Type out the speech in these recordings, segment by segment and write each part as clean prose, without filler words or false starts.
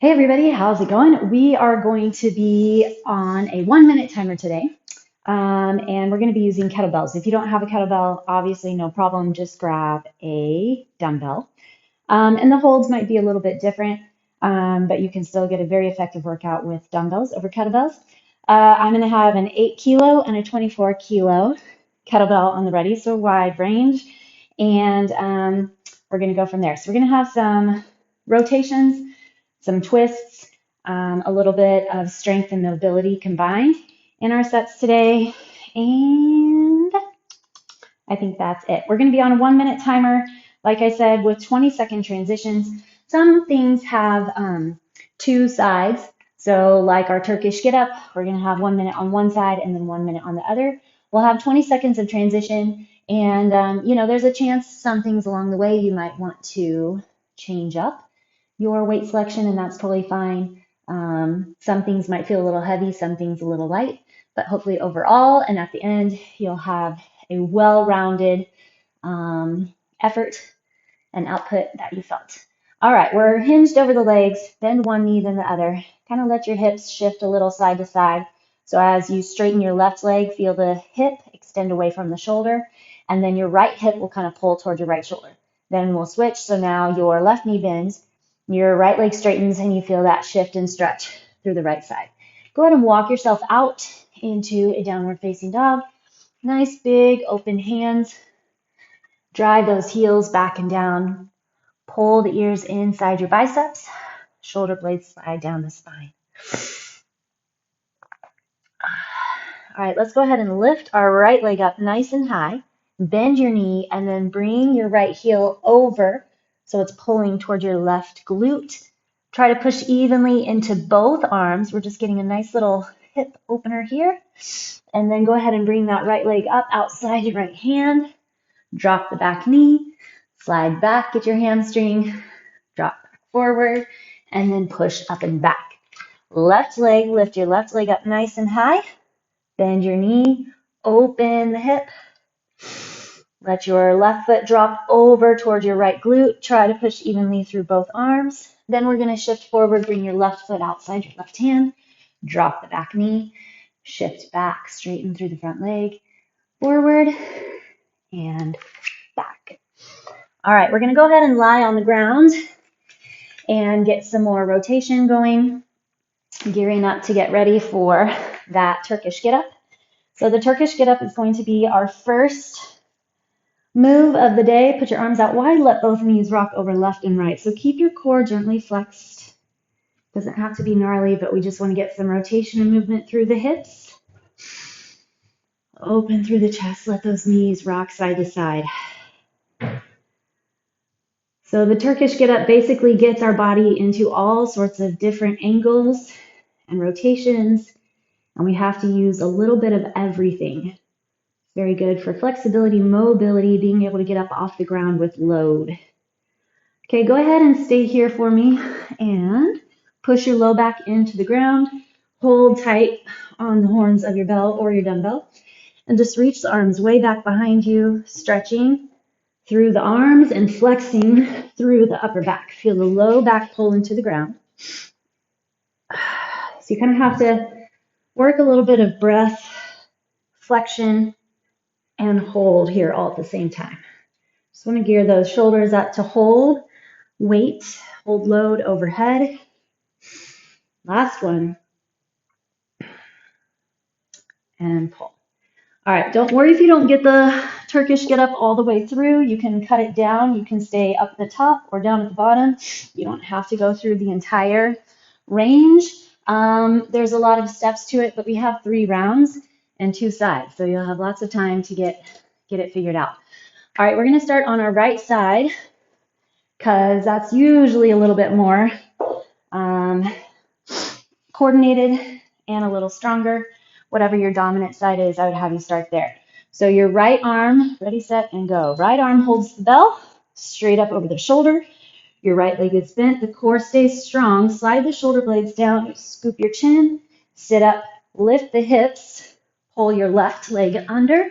Hey everybody, how's it going? We are going to be on a 1 minute timer today, and we're going to be using kettlebells. If you don't have a kettlebell, obviously no problem, just grab a dumbbell. And the holds might be a little bit different, but you can still get a very effective workout with dumbbells over kettlebells. I'm going to have an 8 kilo and a 24 kilo kettlebell on the ready, so wide range, and we're going to go from there. So we're going to have some rotations, some twists, a little bit of strength and mobility combined in our sets today. And I think that's it. We're going to be on a 1 minute timer, like I said, with 20-second transitions. Some things have two sides. So like our Turkish Get-up, we're going to have 1 minute on one side and then 1 minute on the other. We'll have 20 seconds of transition. And, there's a chance some things along the way you might want to change up your weight selection, and that's totally fine. Some things might feel a little heavy, some things a little light, but hopefully overall and at the end, you'll have a well-rounded effort and output that you felt. All right, we're hinged over the legs, bend one knee, then the other. Kind of let your hips shift a little side to side. So as you straighten your left leg, feel the hip extend away from the shoulder, and then your right hip will kind of pull toward your right shoulder. Then we'll switch, so now your left knee bends, your right leg straightens, and you feel that shift and stretch through the right side. Go ahead and walk yourself out into a downward facing dog. Nice big open hands. Drive those heels back and down. Pull the ears inside your biceps. Shoulder blades slide down the spine. All right, let's go ahead and lift our right leg up nice and high. Bend your knee and then bring your right heel over so it's pulling toward your left glute. Try to push evenly into both arms. We're just getting a nice little hip opener here. And then go ahead and bring that right leg up outside your right hand. Drop the back knee, slide back, get your hamstring, drop back forward, and then push up and back. Left leg, lift your left leg up nice and high. Bend your knee, open the hip. Let your left foot drop over towards your right glute. Try to push evenly through both arms. Then we're going to shift forward, bring your left foot outside your left hand. Drop the back knee, shift back, straighten through the front leg, forward, and back. All right, we're going to go ahead and lie on the ground and get some more rotation going, gearing up to get ready for that Turkish Get-up. So the Turkish Get-up is going to be our first move of the day. Put your arms out wide, let both knees rock over left and right. So keep your core gently flexed. Doesn't have to be gnarly, but we just want to get some rotation and movement through the hips. Open through the chest, let those knees rock side to side. So the Turkish Get-up basically gets our body into all sorts of different angles and rotations, and we have to use a little bit of everything. Very good for flexibility, mobility, being able to get up off the ground with load. Okay, go ahead and stay here for me and push your low back into the ground. Hold tight on the horns of your bell or your dumbbell. And just reach the arms way back behind you, stretching through the arms and flexing through the upper back. Feel the low back pull into the ground. So you kind of have to work a little bit of breath, flexion, and hold here all at the same time. Just want to gear those shoulders up to hold weight, hold load overhead. Last one. And pull. All right, don't worry if you don't get the Turkish Get-up all the way through. You can cut it down. You can stay up at the top or down at the bottom. You don't have to go through the entire range. There's a lot of steps to it, but we have 3 rounds and 2 sides, so you'll have lots of time to get it figured out. All right, we're going to start on our right side because that's usually a little bit more coordinated and a little stronger. Whatever your dominant side is, I would have you start there. So your right arm, ready, set, and go. Right arm holds the bell straight up over the shoulder. Your right leg is bent. The core stays strong. Slide the shoulder blades down. Scoop your chin. Sit up. Lift the hips. Pull your left leg under.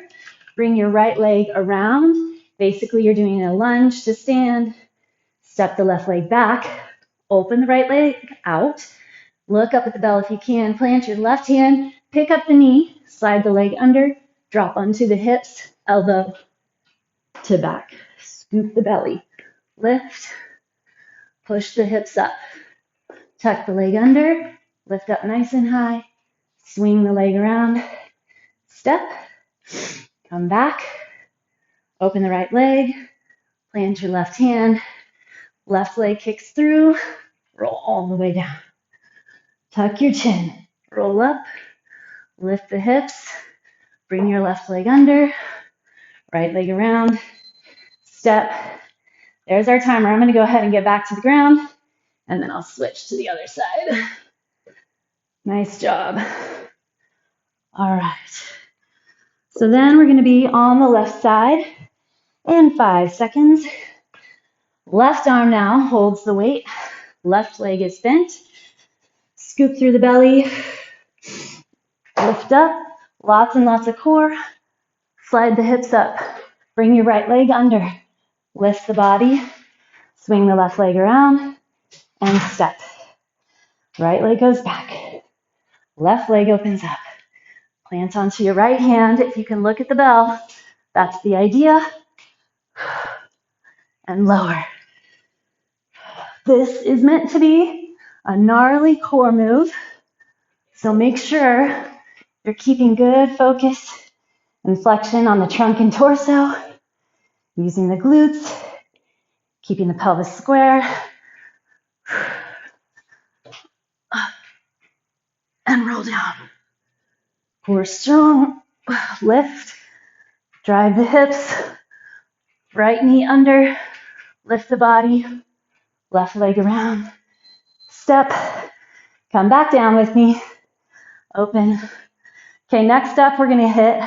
Bring your right leg around. Basically, you're doing a lunge to stand. Step the left leg back. Open the right leg out. Look up at the bell if you can. Plant your left hand. Pick up the knee. Slide the leg under. Drop onto the hips. Elbow to back. Scoop the belly. Lift. Push the hips up. Tuck the leg under. Lift up nice and high. Swing the leg around. Step. Come back. Open the right leg. Plant your left hand. Left leg kicks through. Roll all the way down. Tuck your chin. Roll up. Lift the hips. Bring your left leg under. Right leg around. Step. There's our timer. I'm going to go ahead and get back to the ground, and then I'll switch to the other side. Nice job. All right. So then we're going to be on the left side in 5 seconds. Left arm now holds the weight. Left leg is bent. Scoop through the belly. Lift up. Lots and lots of core. Slide the hips up. Bring your right leg under. Lift the body. Swing the left leg around and step. Right leg goes back. Left leg opens up. Plant onto your right hand. If you can look at the bell, that's the idea. And lower. This is meant to be a gnarly core move. So make sure you're keeping good focus and flexion on the trunk and torso. Using the glutes. Keeping the pelvis square. And roll down. Core strong. Lift. Drive the hips. Right knee under. Lift the body. Left leg around. Step. Come back down with me. Open. Okay, next up we're going to hit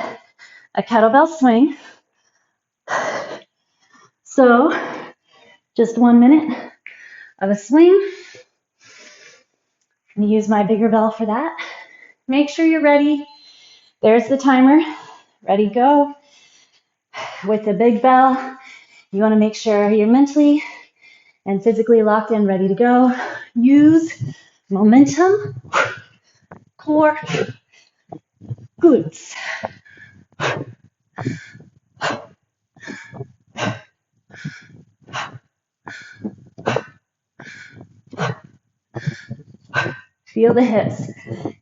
a kettlebell swing. So, just 1 minute of a swing. I'm going to use my bigger bell for that. Make sure you're ready. There's the timer. Ready, go. With the big bell, you want to make sure you're mentally and physically locked in, ready to go. Use momentum, core, glutes. Feel the hips.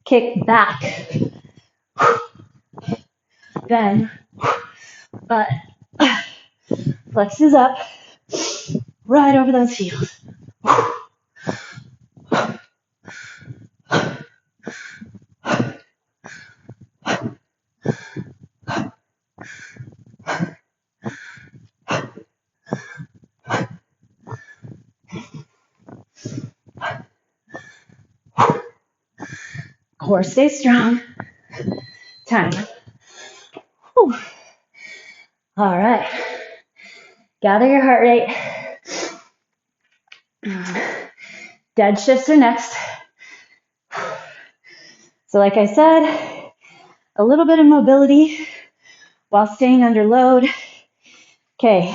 Kick back. Then, butt flexes up. Right over those heels. Core stay strong. Time. Whew. All right. Gather your heart rate. Dead shifts are next. So like I said, a little bit of mobility while staying under load. Okay,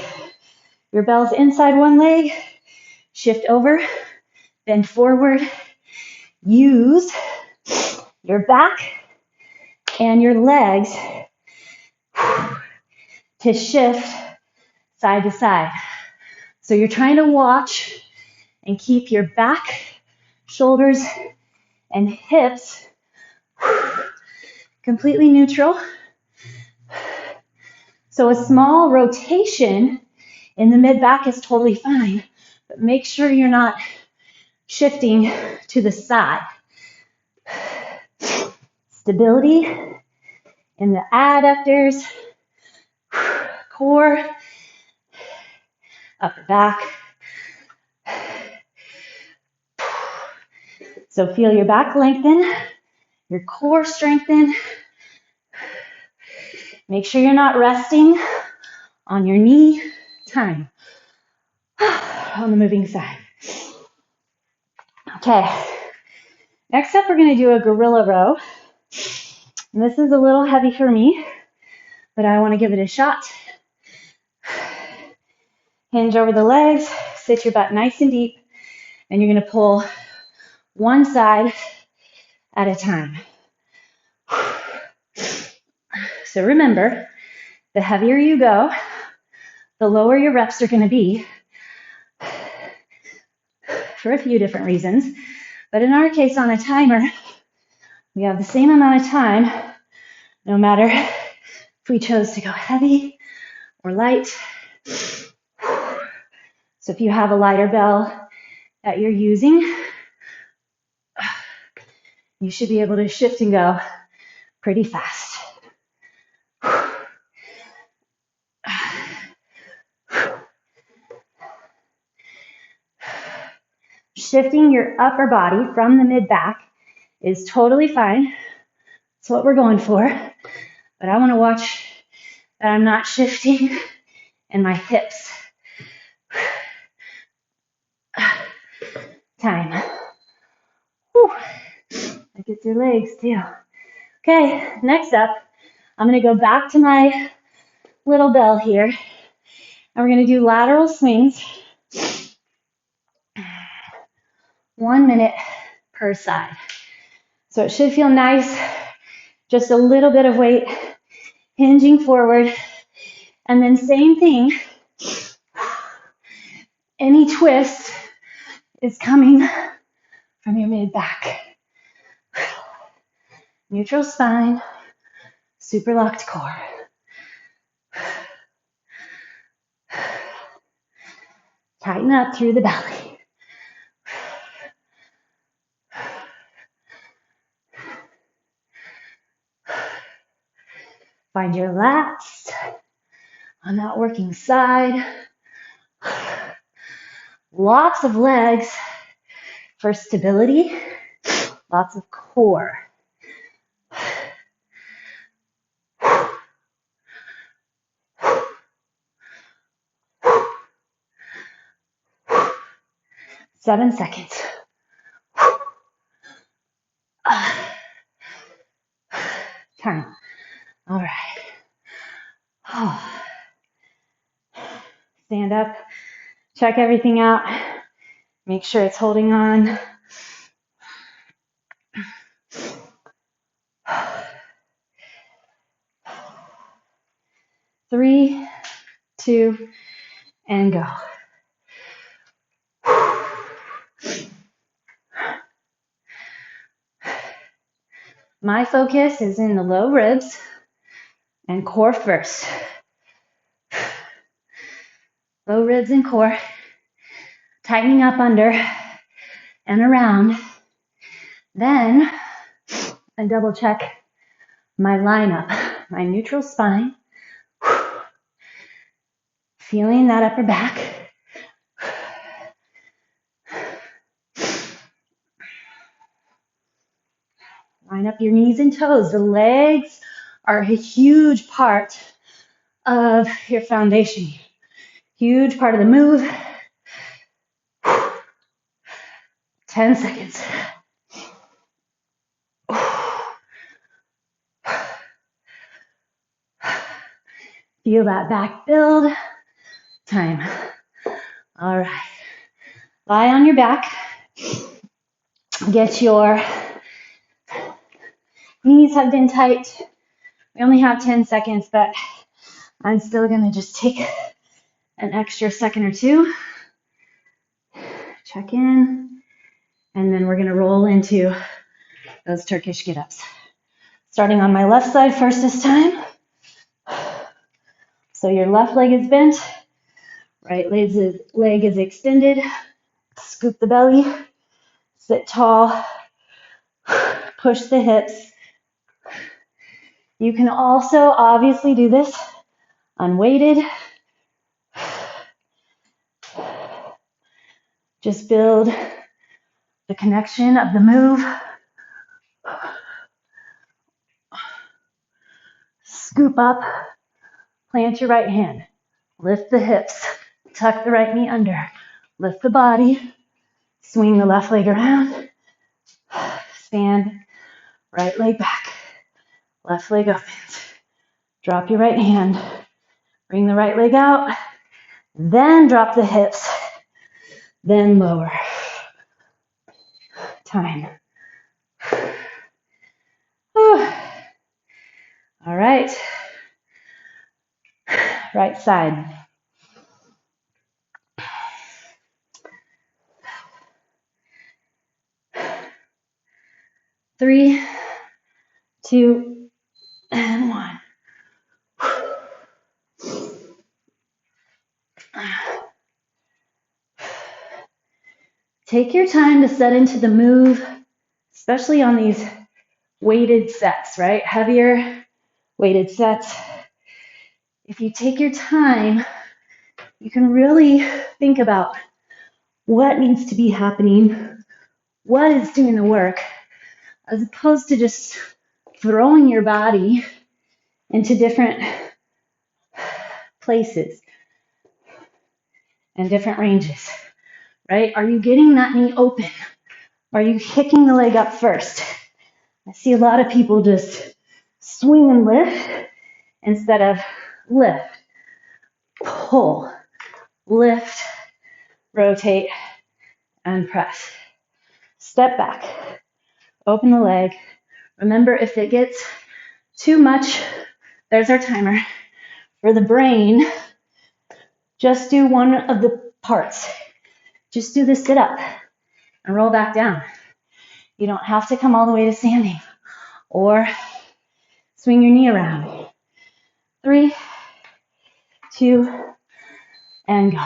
your bell's inside one leg. Shift over, bend forward. Use your back and your legs to shift side to side. So you're trying to watch and keep your back, shoulders, and hips completely neutral. So a small rotation in the mid-back is totally fine, but make sure you're not shifting to the side. Stability in the adductors, core, upper back. So feel your back lengthen, your core strengthen. Make sure you're not resting on your knee. Time. On the moving side. Okay. Next up, we're going to do a gorilla row. And this is a little heavy for me, but I want to give it a shot. Hinge over the legs. Sit your butt nice and deep and you're going to pull one side at a time. So remember, the heavier you go, the lower your reps are going to be for a few different reasons. But in our case, on a timer, we have the same amount of time, no matter if we chose to go heavy or light. So if you have a lighter bell that you're using, you should be able to shift and go pretty fast. Shifting your upper body from the mid-back is totally fine. That's what we're going for. But I want to watch that I'm not shifting in my hips. Time. Whew. That gets your legs too. Okay, next up, I'm going to go back to my little bell here. And we're going to do lateral swings. 1 minute per side. So it should feel nice. Just a little bit of weight hinging forward. And then same thing. Any twist is coming from your mid-back. Neutral spine, super locked core. Tighten up through the belly. Find your lats on that working side. Lots of legs for stability, lots of core. Seven seconds. Time. All right. Stand up, check everything out, make sure it's holding on. Three, two, and go. My focus is in the low ribs and core first. Low ribs and core, tightening up under and around. Then I double check my lineup, my neutral spine, feeling that upper back. Line up your knees and toes. The legs are a huge part of your foundation. Huge part of the move. 10 seconds. Feel that back build. Time. All right. Lie on your back. Get your knees have been tight. We only have 10 seconds, but I'm still going to just take an extra second or two. Check in. And then we're going to roll into those Turkish get-ups. Starting on my left side first this time. So your left leg is bent. Right leg is extended. Scoop the belly. Sit tall. Push the hips. You can also obviously do this unweighted. Just build the connection of the move. Scoop up, plant your right hand. Lift the hips, tuck the right knee under. Lift the body, swing the left leg around. Stand, right leg back. Left leg opens. Drop your right hand. Bring the right leg out. Then drop the hips. Then lower. Time. All right. Right side. 3, 2, and 1. Take your time to set into the move, especially on these weighted sets, right? Heavier weighted sets. If you take your time, you can really think about what needs to be happening, what is doing the work, as opposed to just throwing your body into different places and different ranges, right? Are you getting that knee open? Are you kicking the leg up first? I see a lot of people just swing and lift instead of lift, pull, lift, rotate, and press. Step back, open the leg. Remember, if it gets too much, there's our timer. For the brain, just do one of the parts. Just do the sit-up and roll back down. You don't have to come all the way to standing or swing your knee around. 3, 2, and go.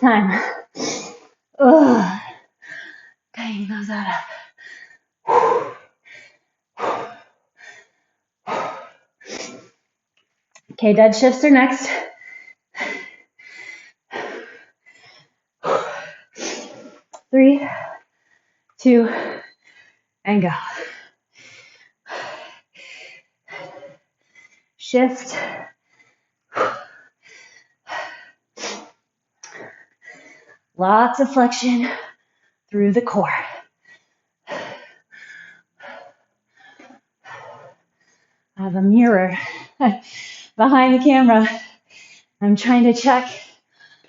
Time. Ugh. Dang, those that up. Okay, dead shifts are next. 3, 2, and go. Shift. Lots of flexion through the core. I have a mirror behind the camera. I'm trying to check,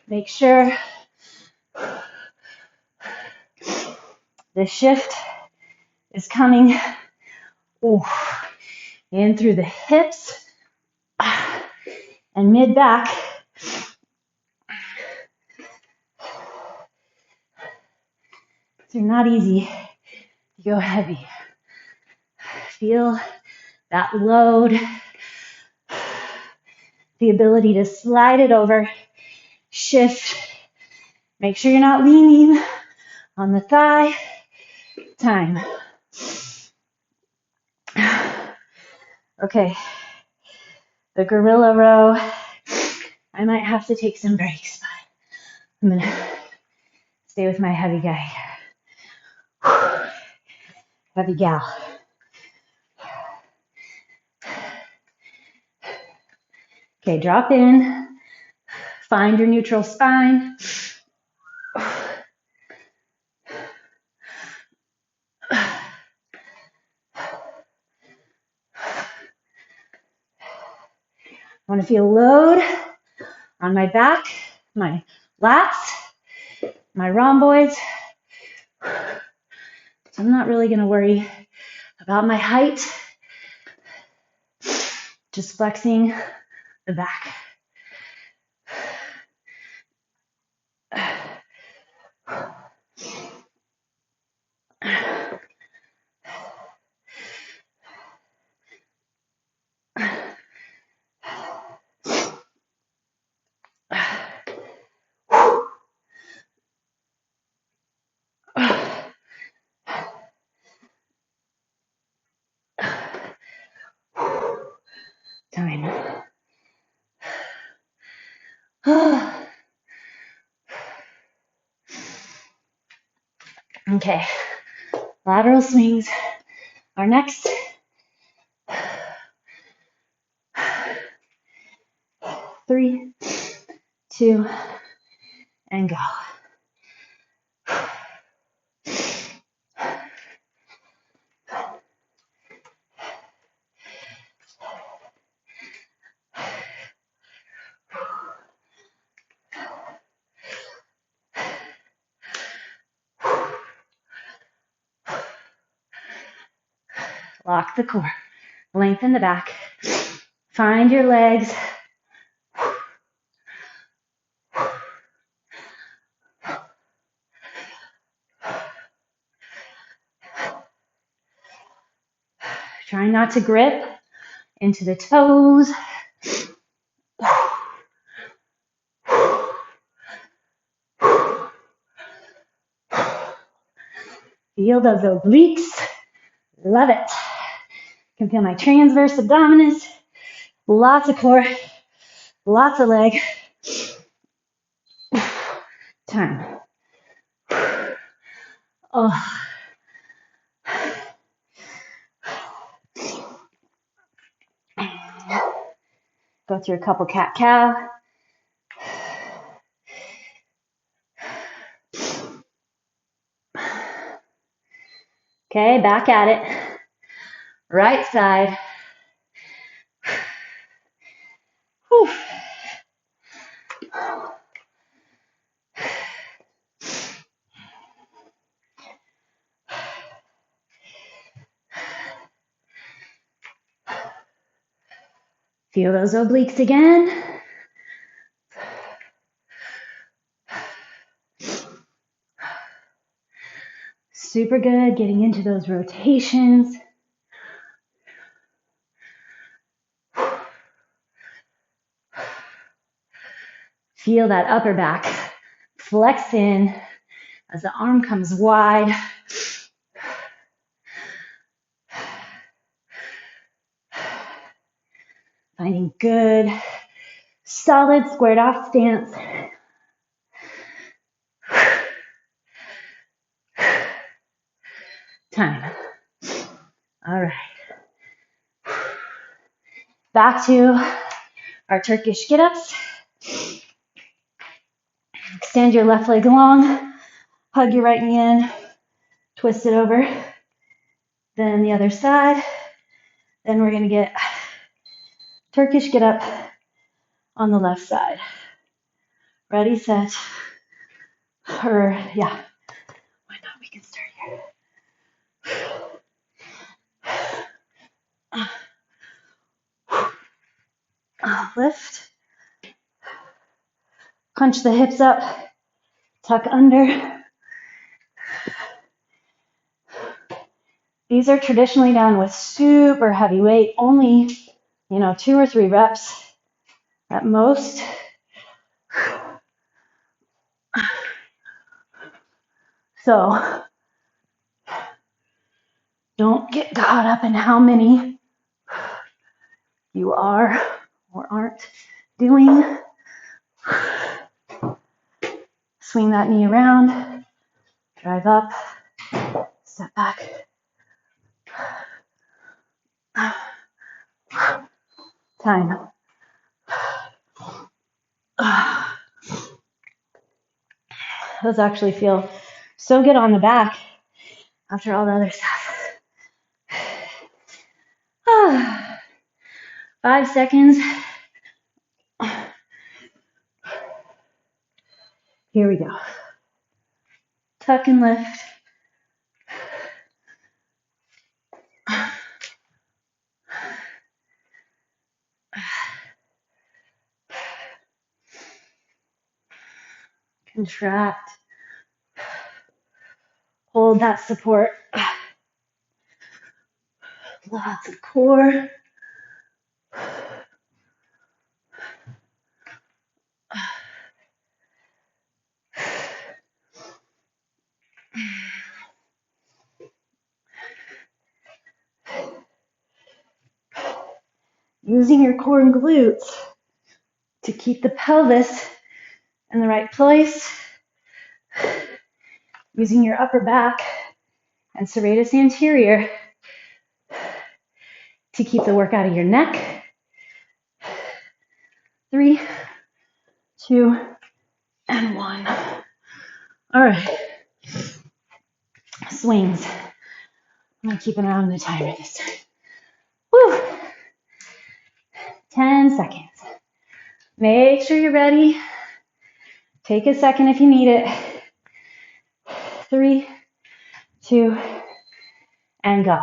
make sure the shift is coming in through the hips and mid-back. They're not easy to go heavy. Feel that load, the ability to slide it over, shift. Make sure you're not leaning on the thigh. Time. Okay, the gorilla row. I might have to take some breaks, but I'm gonna stay with my heavy guy. Heavy gal. Okay, drop in. Find your neutral spine. I want to feel load on my back, my lats, my rhomboids. So I'm not really going to worry about my height. Just flexing the back. Okay, lateral swings are next. 3, 2, and go. Lock the core. Lengthen the back. Find your legs. Try not to grip into the toes. Feel those obliques. Love it. Can feel my transverse abdominis. Lots of core. Lots of leg. Time. Oh. Go through a couple cat-cow. Okay, back at it. Right side. Whew. Feel those obliques again. Super good, getting into those rotations. Feel that upper back flex in as the arm comes wide. Finding good, solid, squared off stance. Time. All right. Back to our Turkish get-ups. Extend your left leg long, hug your right knee in, twist it over. Then the other side. Then we're going to get Turkish get-up on the left side. Ready, set, why not? We can start here. Lift. Punch the hips up. Tuck under. These are traditionally done with super heavy weight, only, 2 or 3 reps at most. So don't get caught up in how many you are or aren't doing. Swing that knee around, drive up, step back. Time. Those actually feel so good on the back after all the other stuff. 5 seconds. Here we go. Tuck and lift. Contract. Hold that support. Lots of core. Using your core and glutes to keep the pelvis in the right place. using your upper back and serratus anterior to keep the work out of your neck. 3, 2, and 1. All right. Swings. I'm going to keep an eye on the timer this time. Woo. 10 seconds. Make sure you're ready. Take a second if you need it. 3, 2, and go.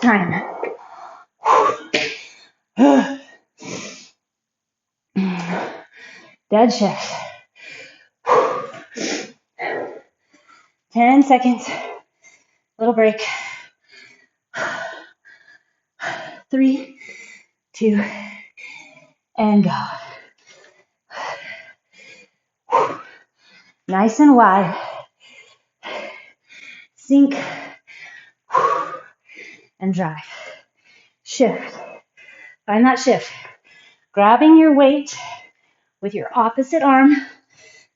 Time. Dead shift. 10 seconds. Little break. 3, 2, and go. Nice and wide. Sink and drive. Shift. Find that shift. Grabbing your weight with your opposite arm,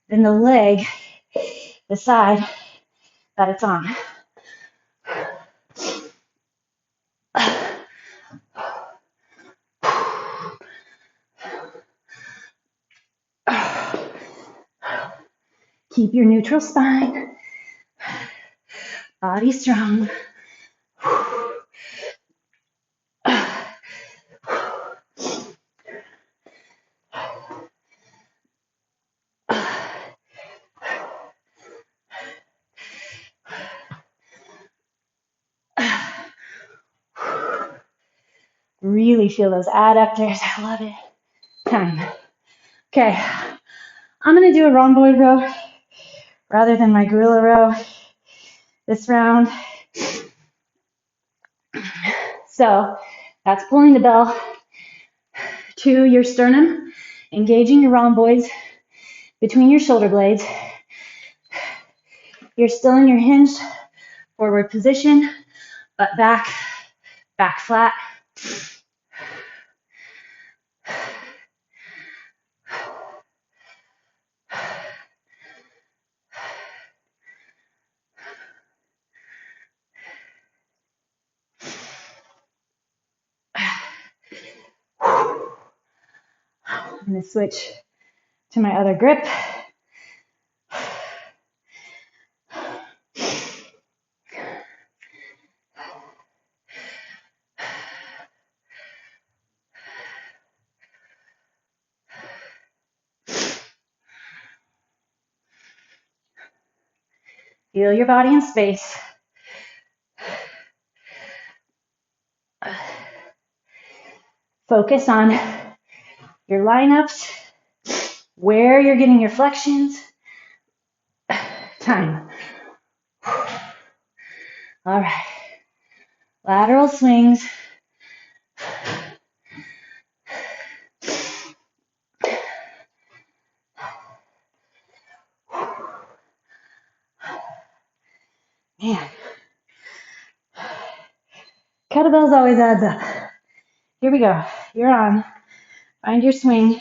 then the leg, the side that it's on. Keep your neutral spine. Body strong. Really feel those adductors. I love it. Time. Okay. I'm going to do a rhomboid row rather than my gorilla row this round. So that's pulling the bell to your sternum, engaging your rhomboids between your shoulder blades. You're still in your hinged forward position, but back flat. I'm going to switch to my other grip. Feel your body in space. Focus on your lineups, where you're getting your flexions. Time. All right. Lateral swings. Man. Kettlebells always adds up. Here we go. You're on. Find your swing.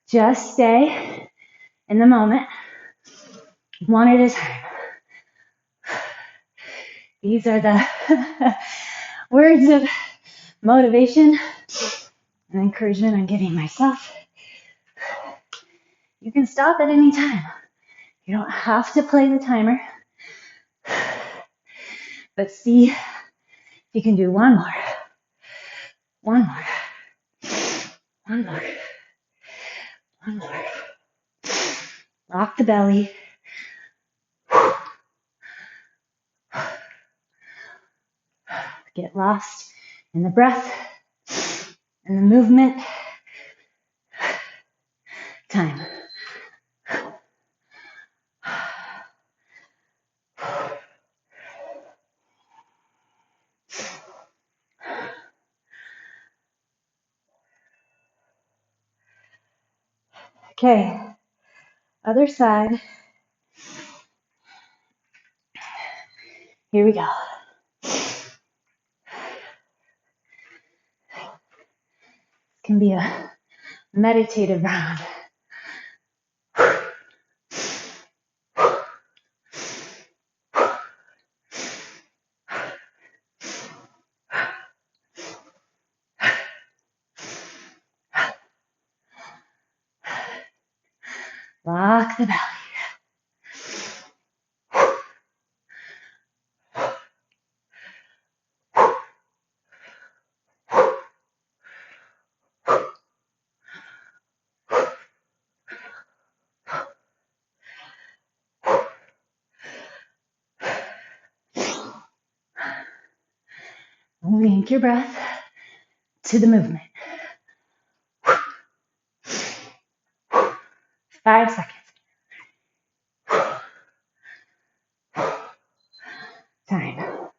Just stay in the moment, one at a time. These are the words of motivation An encouragement I'm giving myself. You can stop at any time. You don't have to play the timer. But see if you can do one more. One more. One more. One more. Lock the belly. Get lost in the breath and the movement. Time. Okay, other side. Here we go. Can be a meditative round. Lock the belly. Link your breath to the movement. 5 seconds. Time.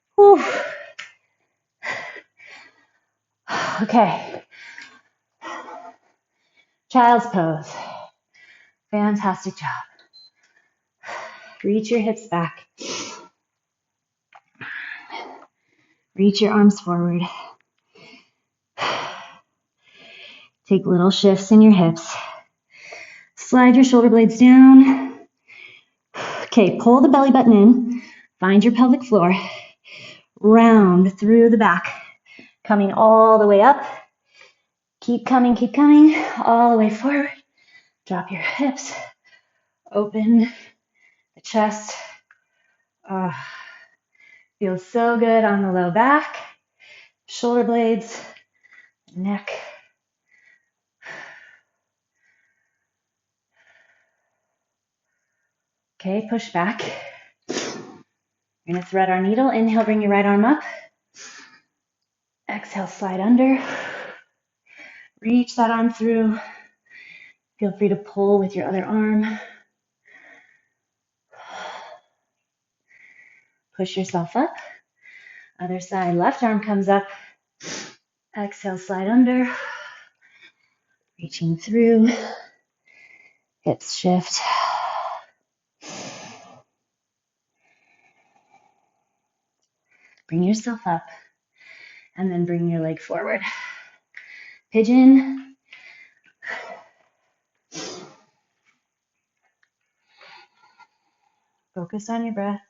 Oh. Okay. Child's pose. Fantastic job. Reach your hips back. Reach your arms forward. Take little shifts in your hips. Slide your shoulder blades down. Okay, pull the belly button in. Find your pelvic floor. Round through the back. Coming all the way up. Keep coming, all the way forward. Drop your hips. Open the chest. Feels so good on the low back. Shoulder blades, neck. Okay, push back. We're going to thread our needle. Inhale, bring your right arm up. Exhale, slide under. Reach that arm through. Feel free to pull with your other arm. Push yourself up. Other side, left arm comes up. Exhale, slide under. Reaching through. Hips shift. Bring yourself up. And then bring your leg forward. Pigeon. Focus on your breath.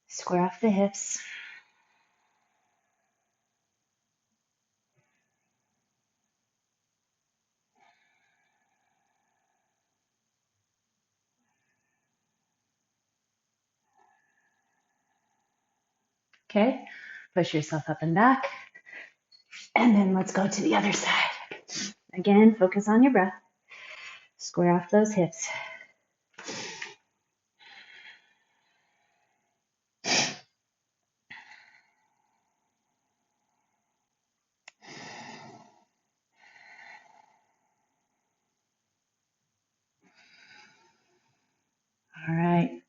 Square off the hips. Okay, push yourself up and back. And then let's go to the other side. Again, focus on your breath. Square off those hips. All right.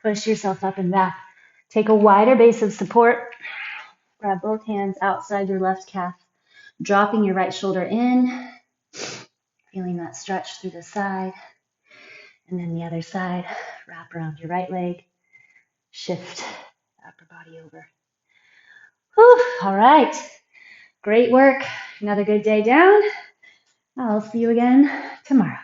Push yourself up and back. Take a wider base of support. Grab both hands outside your left calf. Dropping your right shoulder in. Feeling that stretch through the side. And then the other side. Wrap around your right leg. Shift the upper body over. Whew. All right. Great work. Another good day down. I'll see you again tomorrow.